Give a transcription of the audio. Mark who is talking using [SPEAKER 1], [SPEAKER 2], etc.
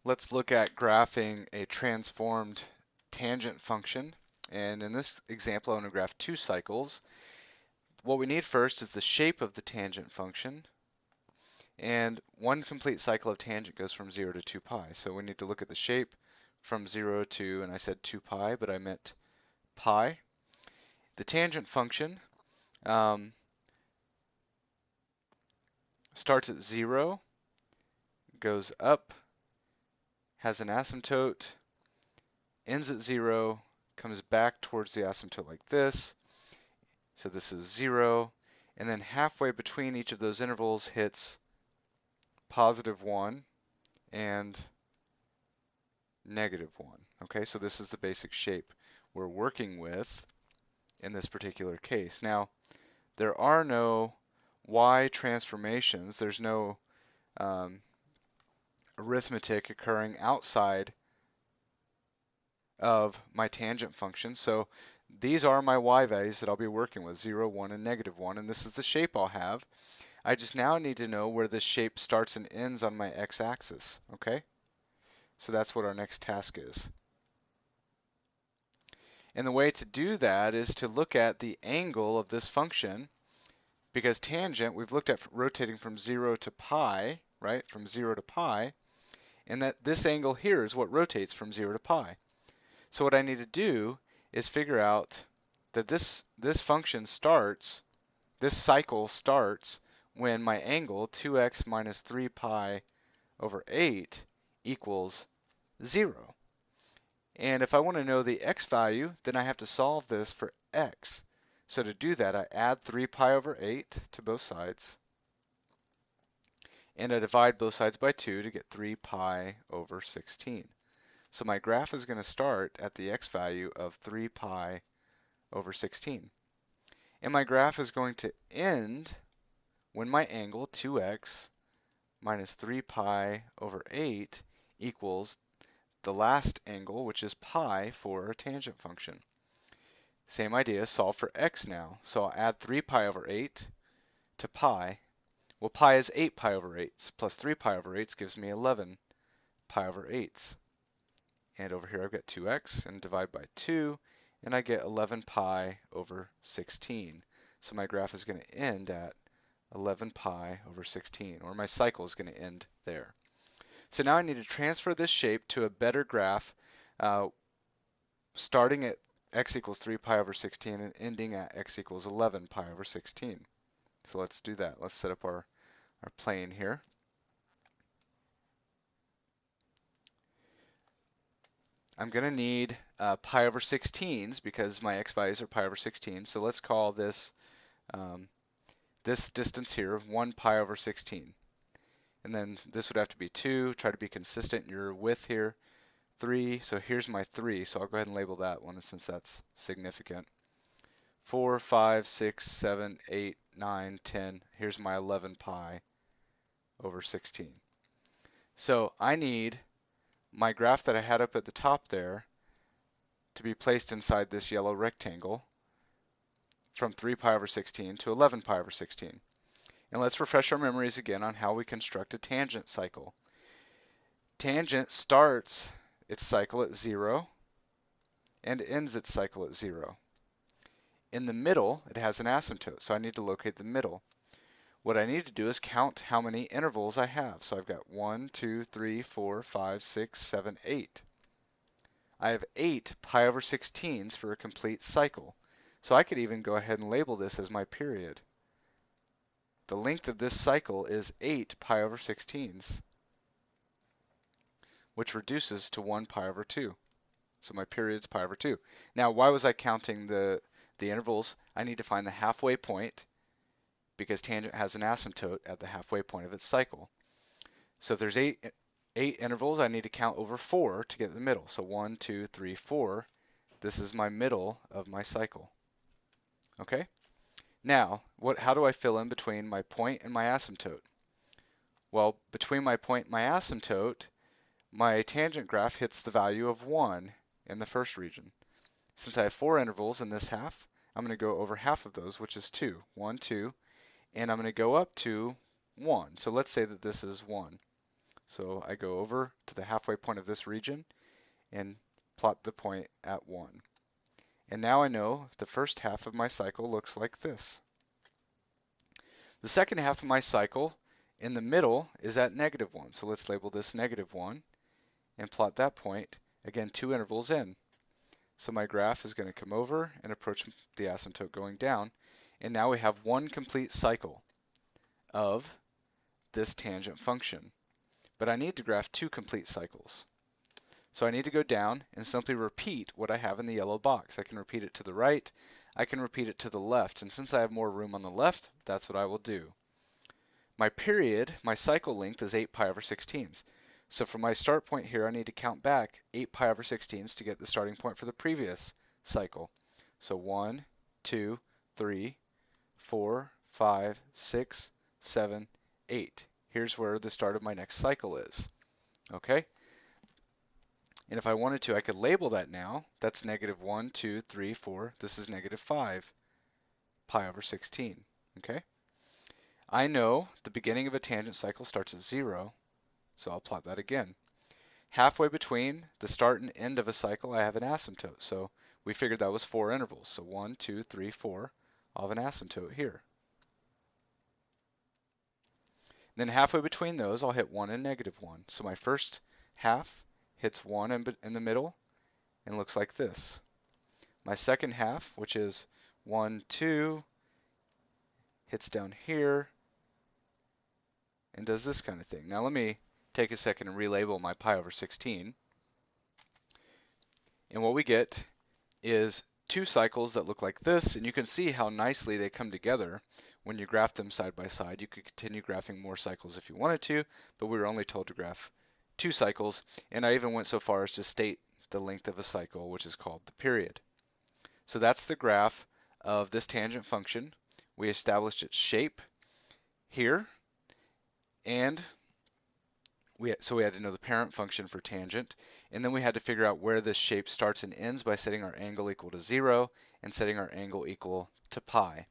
[SPEAKER 1] Let's look at graphing a transformed tangent function. And in this example, I'm going to graph two cycles. What we need first is the shape of the tangent function. And one complete cycle of tangent goes from 0 to 2 pi. So we need to look at the shape from 0 to, and I said 2 pi, but I meant pi. The tangent function starts at 0, goes up, has an asymptote, ends at 0, comes back towards the asymptote like this. So this is 0, and then halfway between each of those intervals hits +1 and -1. Okay, so this is the basic shape we're working with in this particular case. Now, there are no y transformations. There's no arithmetic occurring outside of my tangent function. So these are my y values that I'll be working with, 0, 1, and -1, and this is the shape I'll have. I just now need to know where this shape starts and ends on my x-axis, okay? So that's what our next task is. And the way to do that is to look at the angle of this function, because tangent, we've looked at rotating from 0 to pi, right? From 0 to pi, and that this angle here is what rotates from 0 to pi. So what I need to do is figure out that this function starts, this cycle starts when my angle 2x minus 3 pi over 8 equals 0. And if I want to know the x value, then I have to solve this for x. So to do that, I add 3 pi over 8 to both sides, and I divide both sides by 2 to get 3 pi over 16. So my graph is going to start at the x value of 3 pi over 16. And my graph is going to end when my angle 2x minus 3 pi over 8 equals the last angle, which is pi for a tangent function. Same idea, solve for x now. So I'll add 3 pi over 8 to pi. Well, pi is 8 pi over 8 plus 3 pi over 8 gives me 11 pi over 8. And over here I've got 2x, and divide by 2, and I get 11 pi over 16. So my graph is going to end at 11 pi over 16, or my cycle is going to end there. So now I need to transfer this shape to a better graph, starting at x equals 3 pi over 16 and ending at x equals 11 pi over 16. So let's do that. Let's set up our plane here. I'm going to need pi over 16s because my x values are pi over 16. So let's call this this distance here 1 pi over 16. And then this would have to be 2. Try to be consistent in your width here. 3. So here's my 3. So I'll go ahead and label that one since that's significant. 4, 5, 6, 7, 8, 9, 10. Here's my 11 pi over 16. So I need my graph that I had up at the top there to be placed inside this yellow rectangle from 3 pi over 16 to 11 pi over 16. And let's refresh our memories again on how we construct a tangent cycle. Tangent starts its cycle at 0 and ends its cycle at 0. In the middle, it has an asymptote, so I need to locate the middle. What I need to do is count how many intervals I have. So I've got 1, 2, 3, 4, 5, 6, 7, 8. I have 8 pi over 16s for a complete cycle. So I could even go ahead and label this as my period. The length of this cycle is 8 pi over 16s, which reduces to 1 pi over 2. So my period is pi over 2. Now, why was I counting the intervals? I need to find the halfway point because tangent has an asymptote at the halfway point of its cycle. So if there's eight intervals, I need to count over 4 to get the middle. So 1, 2, 3, 4. This is my middle of my cycle. Okay? Now, how do I fill in between my point and my asymptote? Well, between my point and my asymptote, my tangent graph hits the value of 1 in the first region. Since I have 4 intervals in this half, I'm going to go over half of those, which is 2. 1, 2, and I'm going to go up to 1. So let's say that this is 1. So I go over to the halfway point of this region and plot the point at 1. And now I know the first half of my cycle looks like this. The second half of my cycle in the middle is at -1. So let's label this -1 and plot that point, again, 2 intervals in. So my graph is going to come over and approach the asymptote going down. And now we have one complete cycle of this tangent function. But I need to graph 2 complete cycles. So I need to go down and simply repeat what I have in the yellow box. I can repeat it to the right, I can repeat it to the left, and since I have more room on the left, that's what I will do. My period, my cycle length is 8 pi over 16ths. So from my start point here, I need to count back 8 pi over 16ths to get the starting point for the previous cycle. So 1, 2, 3, 4, 5, 6, 7, 8. Here's where the start of my next cycle is. Okay? And if I wanted to, I could label that now. That's -1, 2, 3, 4. This is -5 pi over 16. Okay? I know the beginning of a tangent cycle starts at 0, so I'll plot that again. Halfway between the start and end of a cycle, I have an asymptote. So we figured that was 4 intervals. So 1, 2, 3, 4. I'll have an asymptote here. Then halfway between those, I'll hit 1 and -1. So my first half hits 1 in the middle and looks like this. My second half, which is 1, 2, hits down here and does this kind of thing. Now let me take a second and relabel my pi over 16. And what we get is 2 cycles that look like this, and you can see how nicely they come together when you graph them side by side. You could continue graphing more cycles if you wanted to, but we were only told to graph 2 cycles, and I even went so far as to state the length of a cycle, which is called the period. So that's the graph of this tangent function. We established its shape here, and we had to know the parent function for tangent, and then we had to figure out where this shape starts and ends by setting our angle equal to 0 and setting our angle equal to pi.